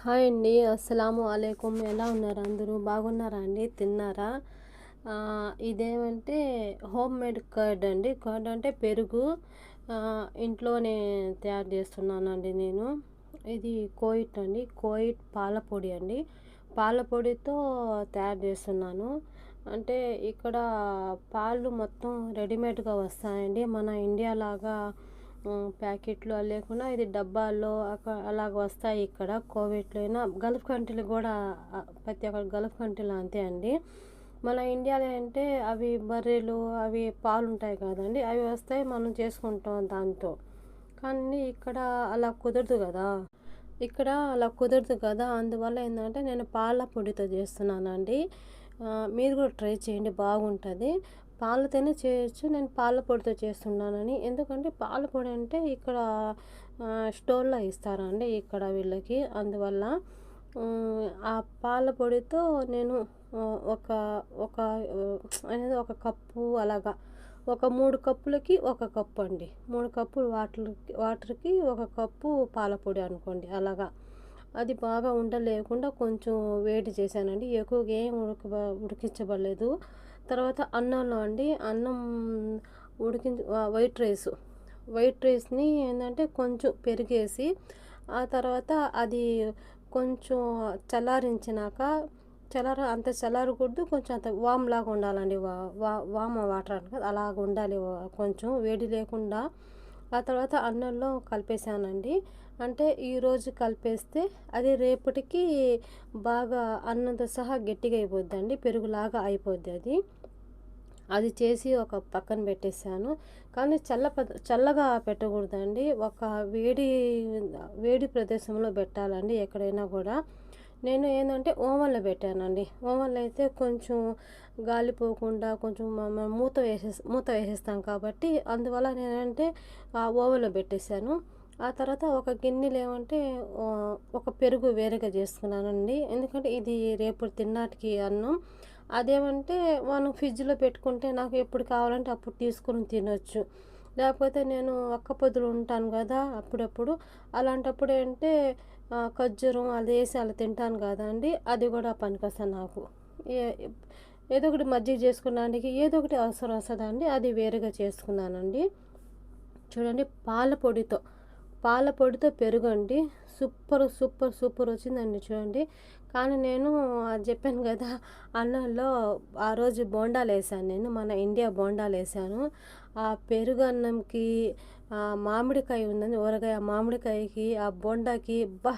Hi అండి. అస్సలాము అలైకుం. ఎలా ఉన్నారు అందరూ? బాగున్నారా అండి? తిన్నారా? ఇదేమంటే హోమ్ మేడ్ కర్డ్ అండి. కర్డ్ అంటే పెరుగు ఇంట్లోనే తయారు చేస్తున్నానండి నేను. ఇది కోయిట్ అండి. కోయిట్ పాల పొడి అండి. పాల పొడితో తయారు చేస్తున్నాను. అంటే ఇక్కడ పాలు మొత్తం రెడీమేడ్‌గా వస్తాయండి. మన ఇండియా లాగా ప్యాకెట్లు అలా లేకుండా ఇది డబ్బాల్లో అలాగ వస్తాయి ఇక్కడ. కోవిడ్‌లో అయినా గల్ఫ్ కంట్రీలు కూడా ప్రతి ఒక్క గల్ఫ్ కంట్రీలో అంతే అండి. మన ఇండియాలో అంటే అవి బర్రెలు అవి పాలు ఉంటాయి కదండీ! అవి వస్తాయి, మనం చేసుకుంటాం దాంతో. కానీ ఇక్కడ అలా కుదరదు కదా! ఇక్కడ అలా కుదరదు కదా! అందువల్ల ఏందంటే నేను పాల పొడితో చేస్తున్నానండి. మీరు కూడా ట్రై చేయండి, బాగుంటది. పాలతోనే చేయొచ్చు. నేను పాల పొడితో చేస్తున్నానని. ఎందుకంటే పాల పొడి అంటే ఇక్కడ స్టోర్‌లో ఇస్తారండి ఇక్కడ వీళ్ళకి. అందువల్ల ఆ పాల పొడితో నేను ఒక ఒక అనేది ఒక కప్పు అలాగా ఒక 3 కప్పులకి ఒక కప్పు అండి. 3 కప్పులు వాటర్‌కి ఒక కప్పు పాల పొడి అనుకోండి అలాగా. అది బాగా ఉండలేకుండా కొంచెం వేడి చేశానండి. ఎక్కువగా ఏం ఉడికించబడలేదు. తర్వాత అన్నంలో అండి, అన్నం వైట్ రైస్‌ని ఏందంటే కొంచెం పెరుగేసి, ఆ తర్వాత అది కొంచెం చల్లారించినాక అంత చల్లారకూడదు. కొంచెం అంత వామ్‌లాగా ఉండాలండి. వా వా వామ్ వాటర్ అంటారు కదా! అలాగ ఉండాలి. కొంచెం వేడి లేకుండా. ఆ తర్వాత అన్నంలో కలిపేసానండి. అంటే ఈరోజు కలిపేస్తే అది రేపటికి బాగా అన్నంతో సహా గట్టిగా అయిపోద్దండి. పెరుగులాగా అయిపోద్ది అది. అది చేసి ఒక పక్కన పెట్టేసాను. కానీ చల్లగా పెట్టకూడదండి. ఒక వేడి వేడి ప్రదేశంలో పెట్టాలండి ఎక్కడైనా కూడా. నేను ఏందంటే ఓవెన్‌లో పెట్టానండి. ఓవెన్‌లో అయితే కొంచెం గాలి పోకుండా కొంచెం మూత వేసేస్తాం కాబట్టి అందువల్ల నేనంటే ఓవెన్‌లో పెట్టేసాను. ఆ తర్వాత ఒక గిన్నెలో ఏమంటే ఒక పెరుగు వేరేగా చేసుకున్నానండి. ఎందుకంటే ఇది రేపు తిన్నాటికి అన్నం. అదేమంటే మనం ఫ్రిడ్జ్‌లో పెట్టుకుంటే నాకు ఎప్పుడు కావాలంటే అప్పుడు తీసుకొని తినొచ్చు. లేకపోతే నేను ఒక్కపొద్దులు ఉంటాను గదా! అప్పుడప్పుడు. అలాంటప్పుడు ఏంటే ఖర్జూరం అదేసి అలా తింటాను గదండీ! అది గూడా పనికొస్తది నాకు. ఏ ఏదో ఒకటి మజ్జిగ చేసుకోవడానికి ఏదో ఒకటి అవసరం వస్తదండి. అది వేరేగా చేసుకున్నానండి. చూడండి, పాల పొడితో పెరుగండి. సూపర్ వచ్చిందండి చూడండి. కానీ నేను అది చెప్పాను కదా! అన్నంలో ఆ రోజు బోండాలేసాను నేను. మన ఇండియా బోండాలేసాను. ఆ పెరుగన్నంకి మామిడికాయ ఉందండి, ఊరగాయ. ఆ మామిడికాయకి, ఆ బోండాకి అబ్బా!